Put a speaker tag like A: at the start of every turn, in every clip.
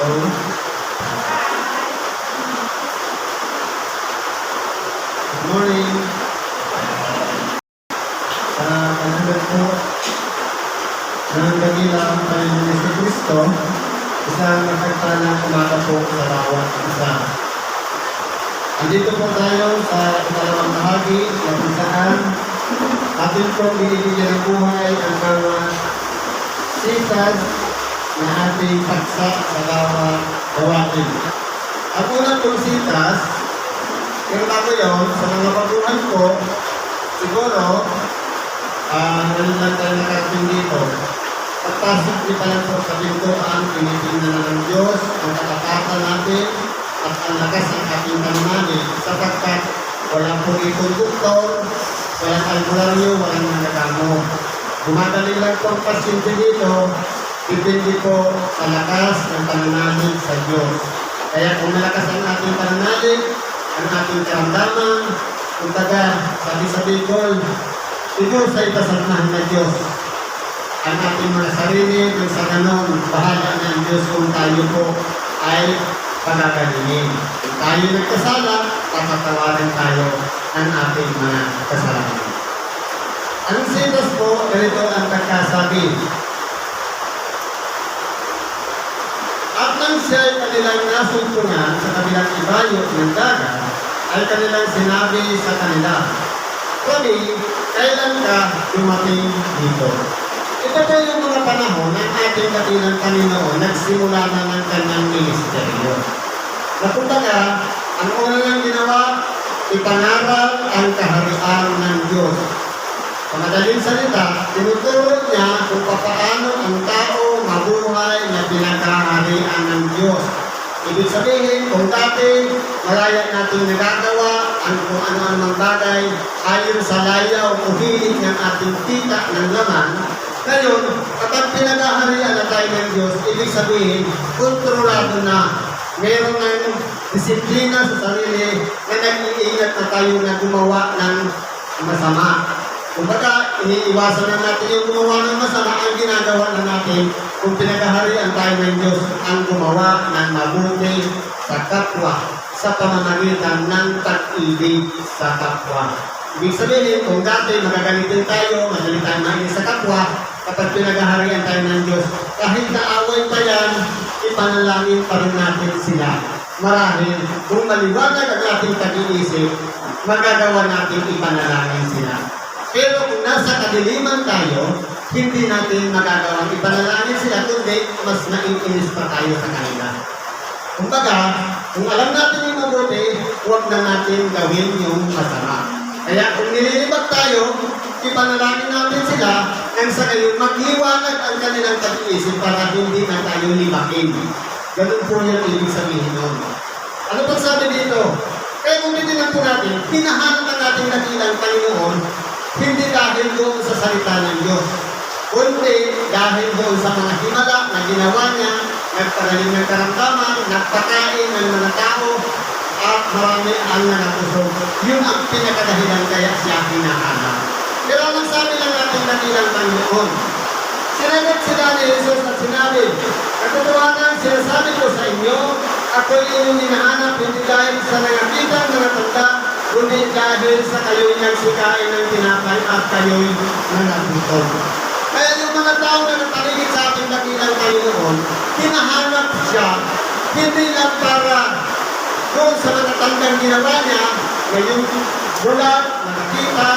A: Good morning. Sa kanyang po ng dakilang Panginoon Yesu Cristo, isang magkakalang umaga po sa bawat isa. Andito po tayo sa ikalawang bahagi na kung saan atin po binibigyan ng buhay ang mga sitas na ating paksa sa bawat gawain. Ang unang pong sitas, pero bago yun, sa mga baguhan ko, siguro, ngayon lang tayo nakarating dito. Pagpasok niyo pa lang po sa pintuan, tinitingnan na ng Diyos ang katapatan natin at ang lakas ng ating pananalig sapagkat walang po itong doktor, walang albularyo, walang nanagamo. Gumadali lang po ang pasyente dito, depende po sa lakas ng pananalig sa Diyos. Kaya kung malakas ang ating pananalig, ang ating karamdaman, kung taga, sabi sa Bicol, ito sa ipasamahan na Diyos. Ang ating mga sarili, ng sa ganon, bahala ng Diyos kung tayo po ay pagagalingin. Kung tayo nagkasala, patatawarin tayo ng ating mga kasalanan. Ang sitas po, ganito ang pagkasabi. At nang siya'y kanilang nasuntungan sa kabilang ibayo ng dagat, ay kanilang sinabi sa kanila, kami, kailan ka dumating dito? Ito po yung mga panahon ng ating dakilang Panginoon, nagsimula na ng kanyang ministeryo. Napuntaga, ang una niyang ginawa, ipangaral ang kaharian ng Diyos. Sa madaling salita, tinuturo niya kung paano ang tao mabuhay na pinagkaharian ng Diyos. Ibig sabihin, kung dati malaya natin nagagawa ang kung ano-anong bagay ayon sa layaw o hilig ng ating kita ng laman, ngayon, kapag pinagkaharian na tayo ng Diyos, ibig sabihin, kontrolado na. Meron ng disiplina sa sarili na nag-iingat na tayo na gumawa ng masama. Kumbaga, iniiwasan na natin yung gumawa ng masama, ang ginagawa na natin kung pinagkaharian tayo ng Diyos, ang gumawa ng mabuti sa kapwa sa pamamagitan ng pag-ibig sa kapwa. Ibig sabihin, kung dati magagalitin tayo, madali tayo mainis sa kapwa, kapag pinagaharian tayo ng Diyos, kahit naaway pa yan, ipanalangin pa rin natin sila. Marahil, kung maliwanag ang ating pag-iisip, magagawa natin ipanalangin sila. Pero kung nasa kadiliman tayo, hindi natin magagawang ipanalangin sila, kundi mas naiinis pa tayo sa kanila. Kumbaga, kung alam natin yung mabuti, huwag na natin gawin yung masama. Kaya kung nililibag tayo, ipanalangin natin sila, nang sa gayon magliwanag ang kanilang pag-iisip para hindi na tayo libakin. Ganun po yung ibig sabihin nun. Ano pag sabi dito? Kaya kung titignan po natin, hinahanap ang ating dakilang Panginoon, hindi dahil doon sa salita ng Diyos, kundi dahil doon sa mga himala na ginawa niya, nagparaling ng karamdaman, nagpakain ng mga tao, at marami ang nanapusog. Yun ang pinakadahilan kaya siya hinahanap. Pero ang sabi ng ating dakilang Panginoon, sinagot sila ni Jesus at sinabi, katotohanan, sinasabi ko sa inyo, ako'y inyong hinahanap, hindi dahil sa nangakitang nangatanda, kundi dahil sa kayo'y nagsikain ng tinapay at kayo'y nanatutog. Kaya yung mga tao na napaligid sa ating dakilang Panginoon, hinahanap siya, hindi lang para doon sa natatandang ginawa niya, ngayong bulat, nakakita,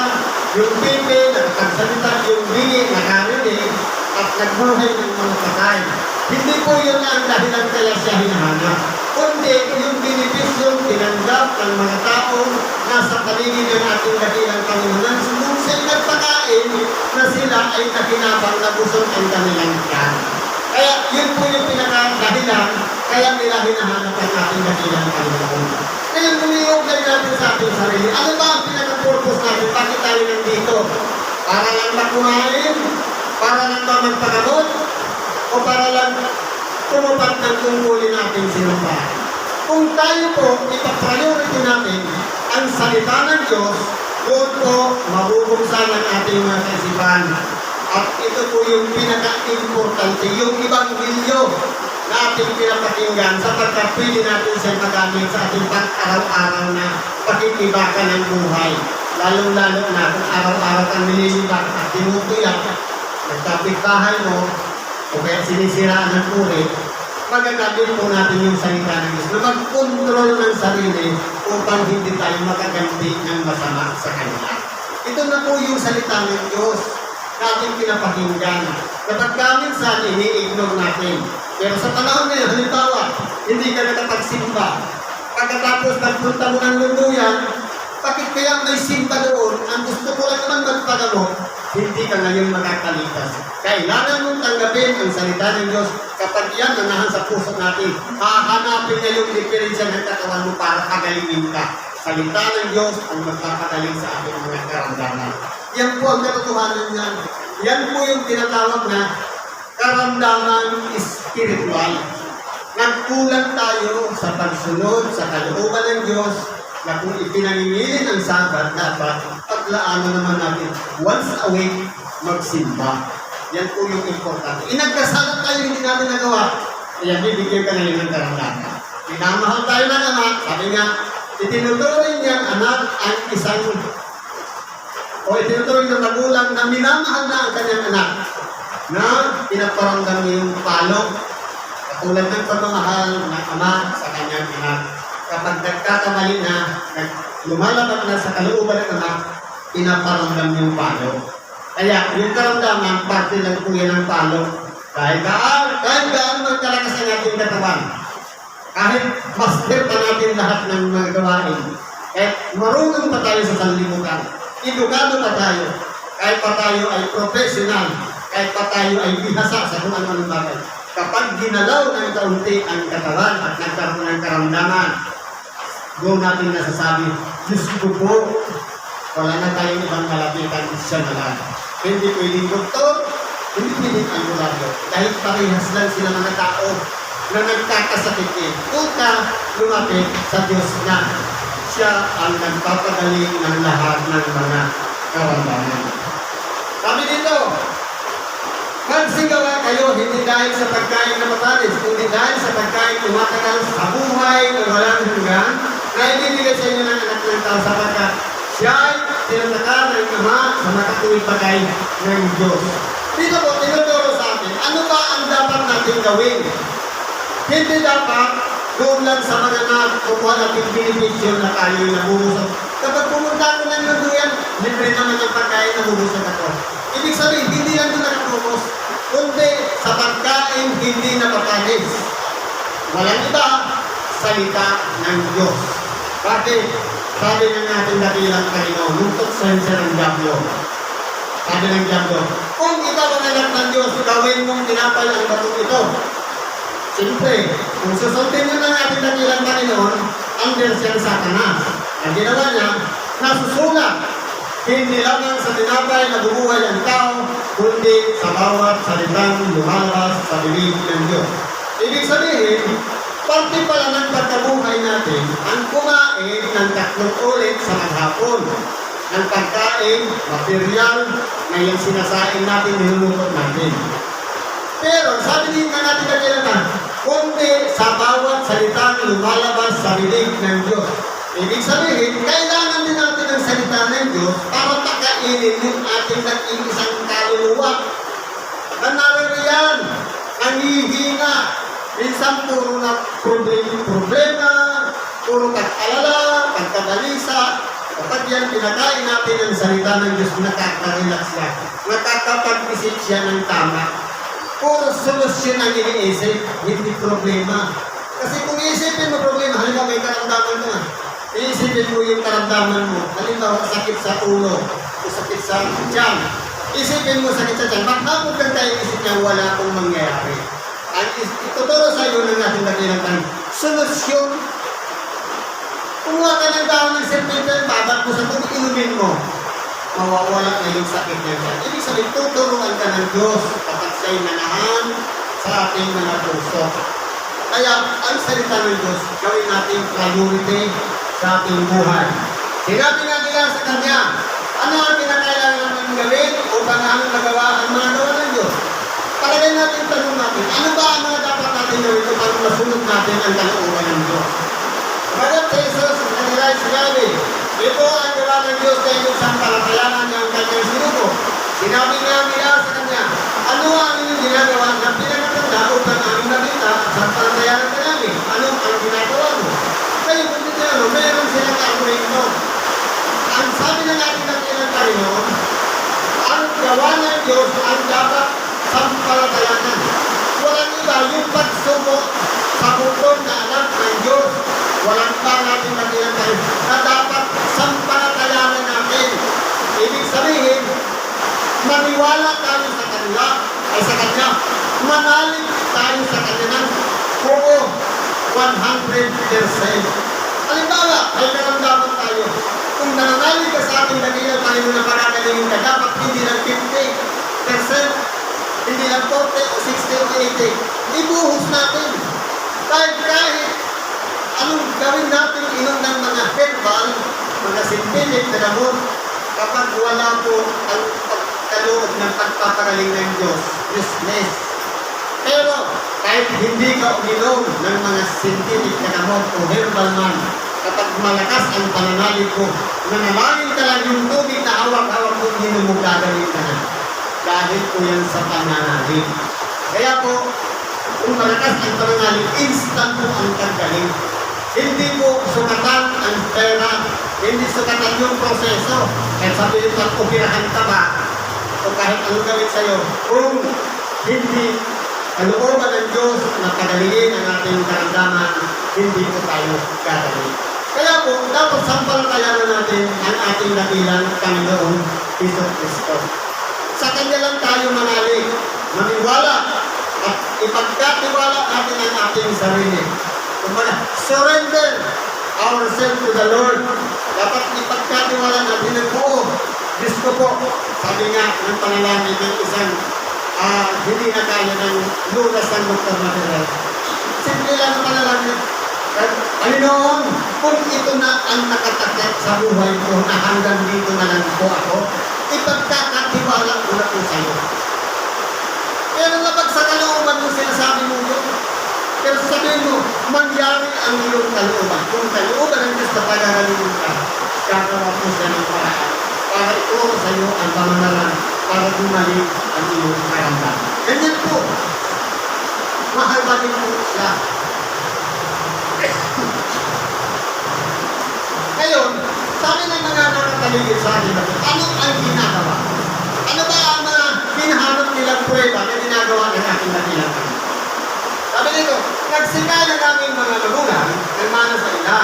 A: yung pipi, nakakagsalita, yung bingi, nakarinig, at nagbuhay ng mga patay. Hindi po yun ang dahilan kaya siya hinahanap. Kundi yung benepisyong tinanggap ng mga tao nasa paligid ng ating dakilang Panginoon. Nung siya'y nagpakain na sila ay nakinabang na busog ang kanilang tiyan. Kaya yun po yung pinakadahilan kaya nila hinahanap ang ating dakilang Panginoon. Ngayon, umiugnay natin sa ating sarili. Ano ba ang pinaka-purpose natin? Bakit tayo nandito? Para lang makuhain? Para lang ba magpagamot? O para lang tumupad ng tungkulin natin sinumpa? Kung tayo po, ipapriority natin ang salita ng Diyos, doon po mabubuksan ang ating mga kaisipan. At ito po yung pinaka-importante, yung Ebanghelyo. na ating pinapakinggan sapagkat pwede natin siya magamit sa ating pang-araw-araw na pakikibaka ng buhay. Lalong-lalo na kung araw-araw kang nililibak at tinutuyak, nagkapit-bahay mo, o kaya sinisiraan ng kulit, magagamit po natin yung salita ng Diyos na mag-control ng sarili upang hindi tayo makaganti ng masama sa kanila. Ito na po yung salita ng Diyos na ating pinapakinggan. Kapag minsan, ini-ignore natin. Pero sa panahon ngayon, halimbawa, hindi ka nakapagsimba. Pagkatapos nagpunta mo ng lunduyan, bakit kaya may simba doon? Ang gusto ko lang naman magpagamot, hindi ka ngayon makakalitas. Kailangan mong tanggapin ang salita ng Diyos kapag yan nanahan sa puso natin. Hahanapin niya yung diferensya ng katawan mo para pagalingin ka. Salita ng Diyos ang magpapagaling sa ating mga karamdaman. Yan po ang katotohanan niyan. Yan po yung tinatawag na karamdaman spiritual. Nagkulang tayo sa pagsunod sa kalooban ng Diyos na kung ipinangingilin ang Sabat, dapat paglaanan naman natin once a week magsimba. Yan po yung importante. Inagkasalat tayo, hindi natin nagawa. Kaya bibigyan ka ngayon ng karamdaman. Pinamahal tayo ng anak. Sabi nga, itinuturing niyang anak ang isang itinuturing ng magulang na minamahal na ang kanyang anak na pinaparamdam niya yung palong katulad ng pagmamahal ng ama sa kanyang anak. Kapag nagkakamali na, lumalabas na sa kalooban ng anak, pinaparamdam yung palong. Kaya yung karamdaman, parte lang po yan ng palong. Kahit gaano magkalakas ang ating katawan, kahit master pa natin lahat ng mga gawain, kahit marunong pa tayo sa sanlibutan, edukado pa tayo, kahit pa tayo ay professional, kahit pa tayo ay bihasa sa kung ano-anong bagay. Kapag ginalaw ng kaunti ang katawan at nagkaroon ng karamdaman, doon natin nasasabi, Diyos ko po, wala na tayong ibang malapitan, siya na lang. Hindi pwedeng doktor, hindi pwedeng albularyo. Dahil parehas lang sila mga tao na nagkakasakit eh. Kung ka lumapit sa Diyos na siya ang nagpapagaling ng lahat ng mga karamdaman. Sabi dito, magsigawa kayo hindi dahil sa pagkain na matalis, kundi dahil sa pagkain tumatagal sa buhay na walang hanggan, na ibibigay sa inyo ng anak ng tao sapagkat siya ay tinataka ng Ama sa makatuwid bagay ng Diyos. Dito po, tinuturo sa atin, ano ba ang dapat natin gawin? Hindi dapat doon lang sa mga nakukuha natin beneficio na tayo yung nabubusog. Kapag pumunta ko ng lunduyan, libre naman ang pagkain na nabubusog ako. Ibig sabihin, hindi lang doon nakatubos, kundi sa pagkain hindi napapanis. Walang iba, salita ng Diyos. Bakit? Sabi ng ating dakilang Panginoon, nungtot sensya ng Diablo. Sabi ng Diablo, kung ikaw ang anak ng Diyos, gawin mong tinapay ang batong ito. Siyempre, kung susundin nyo ng ating dakilang Panginoon, under siya sa Satanas. Ang ginawa niya, nasusulat. Hindi lamang sa tinapay na bubuhay ang tao, kundi sa bawat salitang lumalabas sa bibig ng Diyos. Ibig sabihin, parte pala ng pagkabuhay natin ang kumain ng 3 ulit sa maghapon. Ang pagkain, material, na yung sinasain natin, nilulutot natin. Pero sabi din na natin kailangan, kundi sa bawat salitang lumalabas sa bibig ng Diyos. Ibig sabihin, kailangan din natin ang salita ng Diyos para pakainin yung ating nag-iisang kaluluwa. Nanaririyan, nanghihina, minsan puro na problema, puro pag-alala, pagkabalisa. Kapag yan pinakain natin ang salita ng Diyos, nakaka-relax siya, nakakapag-isip siya ng tama. Puro solusyon ang iniisip, hindi problema. Kasi kung iisipin mo problema, halimbawa may karamdaman ka, iisipin mo yung karamdaman mo, halimbawa sakit sa ulo, o sakit sa tiyan. Isipin mo sakit sa tiyan, maghapon kang tayo isip niya, wala akong mangyayari. Ang ituturo sa iyo ng ating dakilang solusyon. Kumuha ka ng dahon ng serpente, babad mo sa tubig, inumin mo. Mawawala na yung sakit niya dyan. Ibig sabihin, tuturuan ka ng Diyos kapag siya'y manahan sa ating mga puso. Kaya, ang salita ng Diyos, gawin natin priority sa ating buhay. Sinabi nga nila sa Kanya, ano ang kinakailangan natin gawin upang ang magawa ang mga gawa ng Diyos? Palagay natin, tanong natin, ano ba ang mga dapat natin gawin masunod natin ang kalooban ng Diyos. Bagat sa Jesus, kanila sinabi, ito ang gawa ng Diyos na inyong sampalatayanan niya ang kanyang sinuko. Sinabi nga nila sa kanya, ano ang inyong ginagawa na pinagkatanda upang aming nakita at sampalatayanan ka namin? Ano ang ginagawa mo? Kayo kung dito meron silang argument mo. Ang sabi ng ating nakilang Panginoon, ang gawa ng Diyos ang dapat sampalatayanan. Walang iba yung pagsuko sa bukod na anak ng Diyos. Walang pa natin nakilang Panginoon na dapat sampalatayanan natin. Ibig sabihin, maniwala tayo sa kanila, ay sa kanya. Manalig tayo sa kanya ng oo, 100%. Halimbawa, ay naramdaman tayo. Kung nananalig ka sa ating dakilang Panginoon na paragalingin ka, dapat hindi lang 50%, hindi lang 40 o 60 o 80. Ibuhos natin. Kahit anong gawin natin inom ng mga herbal, mga synthetic na gamot, kapag wala po ang pagkaloob ng pagpapagaling ng Diyos, useless. Pero kahit hindi ka uminom ng mga synthetic na gamot o herbal man, kapag malakas ang pananalig ko, nanalangin ka lang yung tubig na hawak-hawak mo, hindi mo gagaling ka na. Dahil po yan sa pananalig. Kaya po, kung malakas ang pananalig, instant po ang paggaling. Hindi po sukatan ang pera, hindi sukatan yung proseso. Kahit sabihin mo, upirahan ka ba? O kahit anong gawin sa'yo, kung hindi kalooban ng Diyos na pagalingin ang ating karamdaman, hindi po tayo gagaling. Kaya po, dapat sampalatayanan natin ang ating dakilang Panginoong Jesucristo. Sa Kanya lang tayo manalig, maniwala, at ipagkatiwala natin ang ating sarili. Surrender ourselves to the Lord. Dapat ipagkatiwala natin ng buo. Diyos ko po, sabi nga ng panalangin ng isang hindi na kaya ng lunas ng Dr. Material. Simple lang ang panalangin. Panginoon, kung ito na ang nakatakip sa buhay ko na hanggang dito na lang po ako, ipagkakatiwala ko na po sa'yo. Pero kapag sa kalooban mo sinasabi mo yun, pero sabihin mo, mangyari ang iyong kalooban. Kung kalooban ng Diyos na pagagaling ka, gagawa mo siya ng paraan para ituro sa iyo ang pamanaran para gumaling ang iyong karamdaman. Ganyan po. Mahal ba din po siya? Ngayon, sabi ng mga nakataligid sa akin, ano ang ginagawa? Ano ba ang mga hinahanap nilang prueba na ginagawa ng ating dakilang Panginoon? Sabi nito, nagsikay na namin mga magulang ng mana sa ila,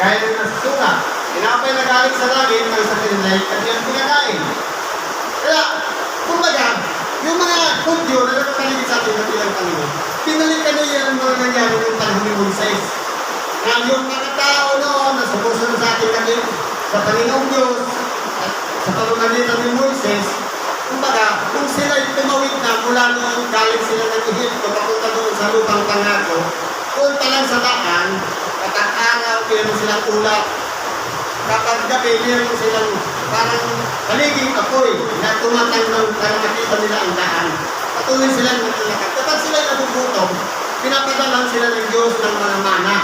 A: gaya ng nasusulat, tinapay na galing sa langit ng sa kinilay at yung pinakain. Kaya, kumbaga, yung mga Hudyo na nakataligid sa ating dakilang Panginoon, pinalikan nila ang mga nangyari ng panahon ni Moises. Na yung mga tao noon na sumusunod sa ating dakilang sa Panginoong Diyos at sa pamamagitan ni Moises, kumbaga, kung sila'y tumawid na mula noon galing sila ng Egypto papunta doon sa lupang pangako, doon pa lang sa daan, at ang araw, meron silang ulap. Kapag gabi, meron silang parang paliging apoy na tumatanglaw para makita nila ang daan. Patuloy silang nakalakad. Kapag sila'y nabubutom, pinapadalan sila ng Diyos ng mga mana.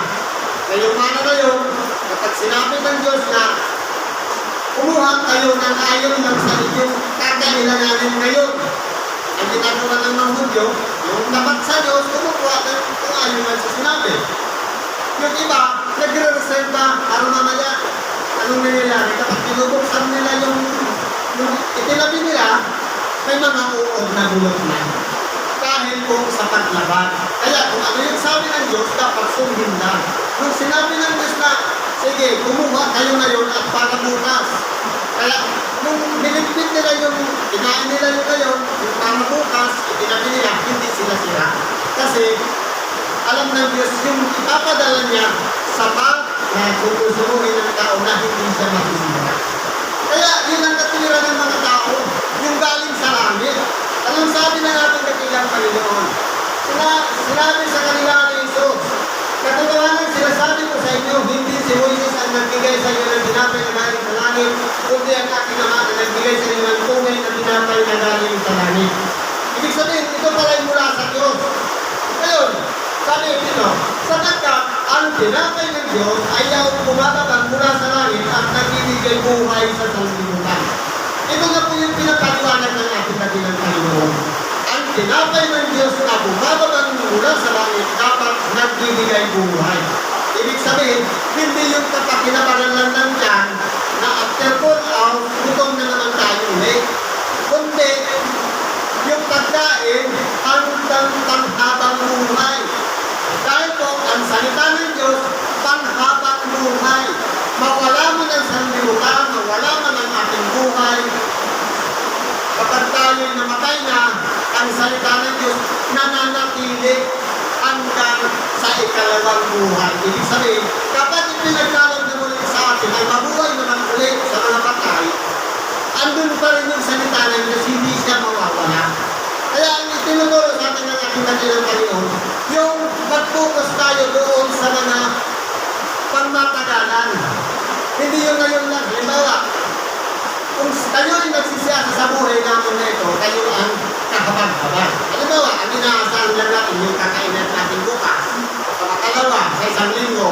A: Na yung mana na yun, kapag sinabi ng Diyos na kumuha kayo ng ayon ng sa inyong kakailanganin ngayon. Ang ginagawa ng mga Hudyo, yung tapat sa Diyos, kumukuha ng kung ayon ng sa sinabi. Yung iba, nagre-reserva para mamaya. Anong nangyayari? Kapag pinubuksan nila yung itinabi nila, may mga uod na bulot na. Dahil po sa paglaban. Kaya kung ano yung sabi ng Diyos, dapat sundin lang. Nung sinabi ng Diyos na, sige, kumuha kayo ngayon at para bukas. Kaya, nung nilipit nila yung, kinain nila yung ngayon, yung para bukas, itinabi nila, hindi sila sila. Kasi, alam ng Diyos, yung ipapadala niya sa pag na kukusuruhin ng tao na hindi siya makisira. Kaya, yun ang natira ng mga tao, yung galing sa langit. Anong sabi ng ating dakilang Panginoon? Sinabi sa kanila ni Jesus, katotohanan sinasabi ko sa inyo, hindi si Moises ang nagbigay sa inyo ng tinapay na galing sa langit, kundi ang aking Ama na nagbigay sa inyo ng tunay na tinapay na galing sa langit. Ibig sabihin, ito pala yung mula sa Diyos. Ngayon, sabi dito, tinapay ng Diyos ay ang bumababa mula sa langit at nagbibigay buhay sa sanlibutan. Ito nga po yung pinapaliwanag ng ating dakilang Panginoon. Ang tinapay ng Diyos na bumababa mula sa langit dapat nagbibigay buhay. Ibig sabihin, hindi yung kapakinabangan lang ng tiyan na after 4 hours, gutom na naman tayo ulit. Kundi, yung pagkain hanggang panghabang buhay. Dahil po, ang salita ng Diyos, panghabang buhay. Mawala man ang sanlibutan, mawala man ang ating buhay. Kapag tayo'y namatay na, ang salita ng Diyos nananatili hanggang sa ikalawang buhay. Ibig sabihin, kapag ipinagkalag na muli sa atin ay mabuhay naman ulit sa mga patay, andun pa rin yung salita ng Diyos, hindi siya mawawala. Kaya ang itinuturo sa atin ng ating dakilang Panginoon, yung mag-focus tayo doon sa mga pangmatagalan. Hindi yung ngayon lang. Halimbawa, kung kayo ay nagsisiyasa sa buhay namin na ito, kayo ang kahabag-habag. Halimbawa, ang inaasahan lang natin yung kakainan natin bukas, sa makalawa, sa isang linggo,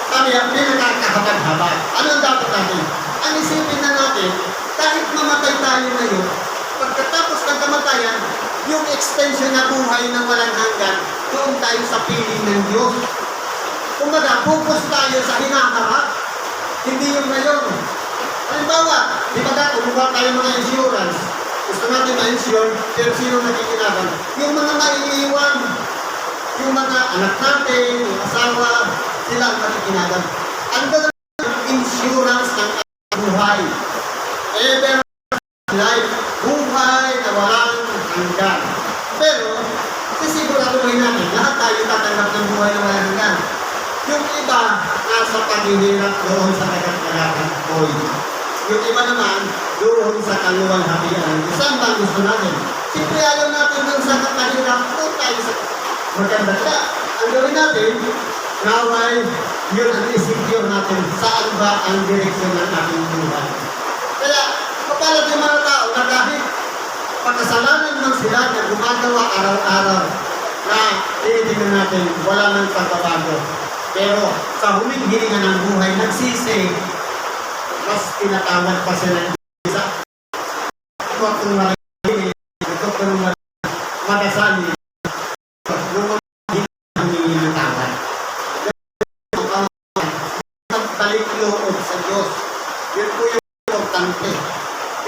A: kami ang pinakakahabag-habag. Ano ang dapat natin? Ang isipin na natin, kahit mamatay tayo ngayon, pagkatapos ng kamatayan, yung extension na buhay na walang hanggan, doon tayo sa piling ng Diyos. Kumbaga, focus tayo sa hinaharap, hindi yung ngayon. Halimbawa, di ba dati, kumuha tayo mga insurance, gusto natin ma-insure, pero sino nakikinaban? Yung mga maiiwan, yung mga anak natin, yung asawa, sila ang nakikinaban. Ang gano'n insurance ng buhay. Ever life, buhay na walang hanggan. Pero, sisiguraduhin natin, lahat tayo tatanggap ng buhay na walang hanggan. Yung iba, nasa paghihirap doon sa kagat-kagatan koy. Yung iba naman, doon sa kaluwalhatian. Saan ba gusto natin? Siyempre, alam natin doon sa kahirap, doon tayo sa maganda. Kaya, ang gawin natin, naway, yun ang isecure natin. Saan ba ang direksyon ng ating buhay? Kaya, kapalag yung mga tao na kahit pagkasalanan man sila na gumagawa araw-araw na tinitingnan natin, wala nang pagbabago. Pero sa huling hininga ng buhay, nagsisi, mas tinatawag pa sila ng isa. Ito akong marami, ito akong magasali. Lumang hiningi ng tawad. Nagbalik loob sa Diyos. Yun po yung importante.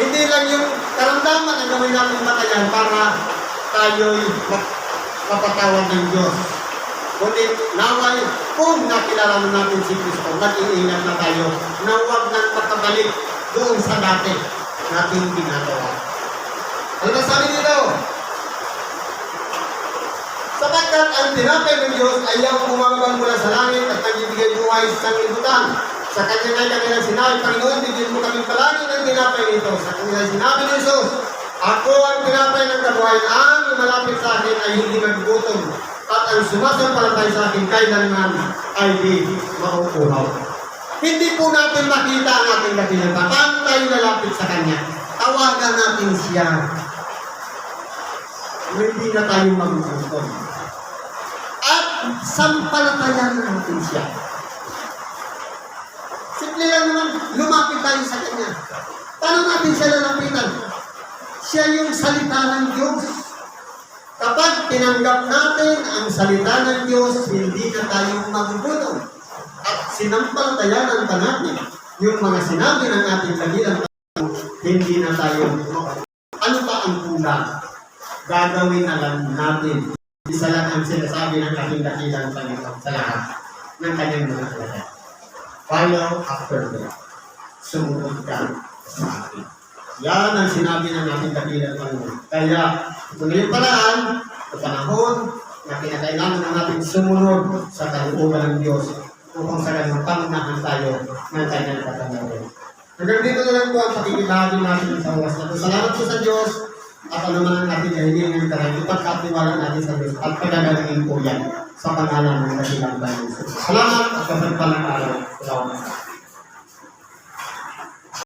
A: Hindi lang yung karamdaman na gawin natin batayan para tayo'y mapatawad ng Diyos. Kundi naway, kung nakilala natin si Kristo, nag-iingat na tayo na huwag nang makabalik doon sa dati nating ginagawa. Ano na sabi nito? Sapagkat ang tinapay ng Diyos ay ang bumababa mula sa langit at nagbibigay buhay sa sanlibutan. Sa kanya ay kanilang sinabi, Panginoon, bigyan mo kami palagi ng tinapay nito. Sa kanya sinabi ni Jesus, ako ang tinapay ng kabuhayan, ang lumalapit sa akin ay hindi maggutom. At ang sumasampalatay sa akin kailanman ay di mauuhaw. Hindi po natin makita ang ating dakilang. Paano tayo lalapit sa Kanya? Tawagan natin siya. Hindi na tayo magugutom. At sampalatayan natin siya. Simple lang naman, lumapit tayo sa Kanya. Paano natin siya lalapitan? Siya yung salita ng Diyos. Kapag tinanggap natin ang salita ng Diyos, hindi na tayo magugutom. At sinampalatayanan pa natin yung mga sinabi ng ating dakilang Panginoon, hindi na tayo magugutom. Ano pa ang kulang? Gagawin na lang natin. Isa lang ang sinasabi ng ating dakilang Panginoon sa lahat ng kanyang mga salita. Follow after me. Sumunod ka sa akin. Yan ang sinabi ng ating dakilang Panginoon. Kaya, ito na yung paraan, sa panahon na kinakailangan na natin sumunod sa kalooban ng Diyos upang sa ganun pangunahan tayo ng kanyang katangalan. Hanggang dito na lang po ang pakikibahagi natin sa oras na ito. Salamat po sa Diyos at ano man ang ating kahilingan tayo. Ipagkatiwala natin sa Diyos at pagkagalingin po yan sa pangalan ng dakilang Panginoon. Salamat at kapagpalang araw. Salamat.